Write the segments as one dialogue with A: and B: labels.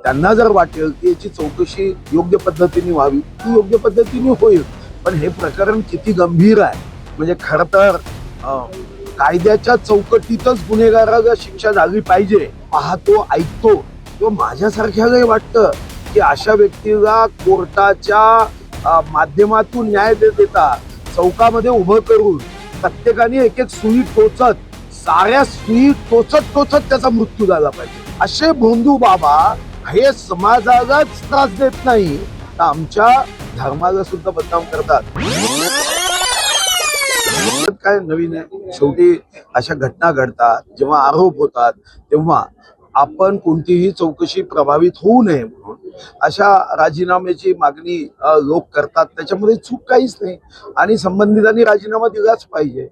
A: त्यांना जर वाटेल की याची चौकशी योग्य पद्धतीने व्हावी ती योग्य पद्धतीने होईल. पण हे प्रकरण किती गंभीर आहे म्हणजे खर तर कायद्याच्या चौकटीतच गुन्हेगाराला शिक्षा झाली पाहिजे. पाहतो ऐकतो किंवा माझ्यासारख्यालाही वाटतं की अशा व्यक्तीला कोर्टाच्या माध्यमातून न्याय देता चौकामध्ये उभं करून प्रत्येकाने एक एक सुई टोचत साऱ्या सुई टोचत टोचत त्याचा मृत्यू झाला पाहिजे. असे भोंदू बाबा हे समाजालाच त्रास देत नाही तर आमच्या धर्माला सुद्धा बदनाम करतात. काय नवीन आहे? शेवटी अशा घटना घडतात, जेव्हा आरोप होतात तेव्हा आपण कोणतीही चौकशी प्रभावित होऊ नये म्हणून अशा राजीनाम्याची मागणी लोक करतात. त्याच्यामध्ये चूक काहीच नाही आणि संबंधितांनी राजीनामा दिलाच पाहिजे.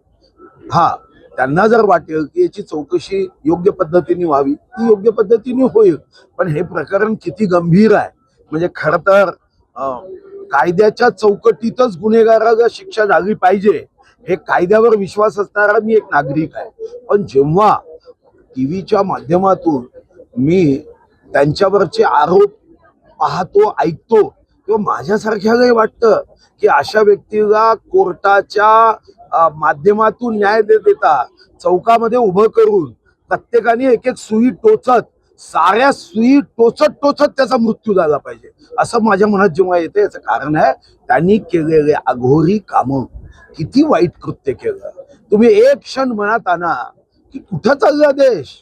A: हा, त्यांना जर वाटेल की याची चौकशी योग्य पद्धतीने व्हावी ती योग्य पद्धतीने होईल. पण हे प्रकरण किती गंभीर आहे म्हणजे खर तर कायद्याच्या चौकटीतच गुन्हेगाराला शिक्षा झाली पाहिजे. हे कायद्यावर विश्वास असणारा मी एक नागरिक आहे. पण जेव्हा टीव्हीच्या माध्यमातून मी त्यांच्यावरचे आरोप पाहतो ऐकतो किंवा माझ्यासारख्यालाही वाटतं की अशा व्यक्तीला कोर्टाच्या माध्यमातून न्याय देता चौकामध्ये उभं करून प्रत्येकाने एक एक सुई टोचत साऱ्या सुई टोचत टोचत त्याचा मृत्यू झाला पाहिजे असं माझ्या मनात जेव्हा येते. याचं कारण आहे त्यांनी केलेले अघोरी कामं. किती वाईट कृत्य केलं. तुम्ही एक क्षण मनात आणा की कुठं चालला देश.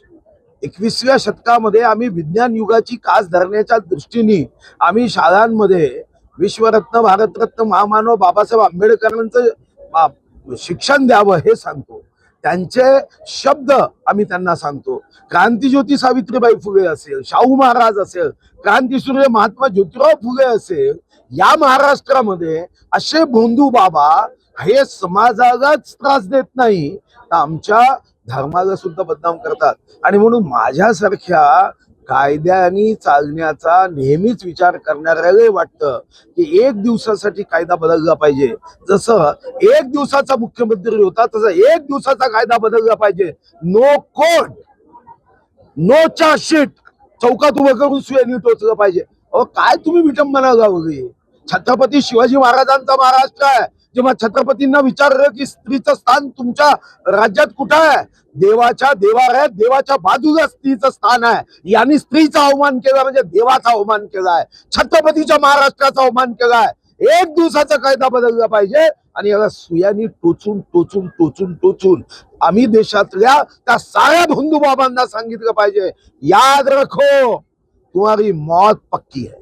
A: 21व्या शतकामध्ये आम्ही विज्ञान युगाची कास धरण्याच्या दृष्टीने आम्ही शाळांमध्ये विश्वरत्न भारतरत्न महामानव बाबासाहेब आंबेडकरांचं शिक्षण द्यावं हे सांगतो. त्यांचे शब्द आम्ही त्यांना सांगतो. क्रांतीज्योती सावित्रीबाई फुले असेल, शाहू महाराज असेल, क्रांतीसूर्य महात्मा ज्योतिराव फुले असेल, या महाराष्ट्रामध्ये असे भोंदू बाबा हे समाजालाच त्रास देत नाही तर आमच्या धर्माला सुद्धा बदनाम करतात. आणि म्हणून माझ्यासारख्या कायद्याने चालण्याचा नेहमीच विचार करणाऱ्याला वाटतं की एक दिवसासाठी कायदा बदलला पाहिजे. जसं एक दिवसाचा मुख्यमंत्री होता तसं एक दिवसाचा कायदा बदलला पाहिजे. नो कोर्ट नो चार्जशीट, चौकात उभं करून सुयानी टोचलं पाहिजे. अहो काय तुम्ही विटंबना गावली. छत्रपती शिवाजी महाराजांचा महाराष्ट्र आहे. जेव्हा छत्रपतींना विचारलं की स्त्रीचं स्थान तुमच्या राज्यात कुठं आहे, देवाच्या देवाऱ्यात देवाच्या बाजूला स्त्रीचं स्थान आहे. यांनी स्त्रीचा अवमान केला म्हणजे देवाचा अवमान केलाय, छत्रपतीच्या महाराष्ट्राचा अवमान केलाय. एक दिवसाचा कायदा बदलला पाहिजे आणि याला सुयानी टोचून टोचून टोचून टोचून आम्ही देशातल्या त्या साऱ्या भोंदू बाबांना सांगितलं पाहिजे, याद रखो तुम्हारी मौत पक्की है.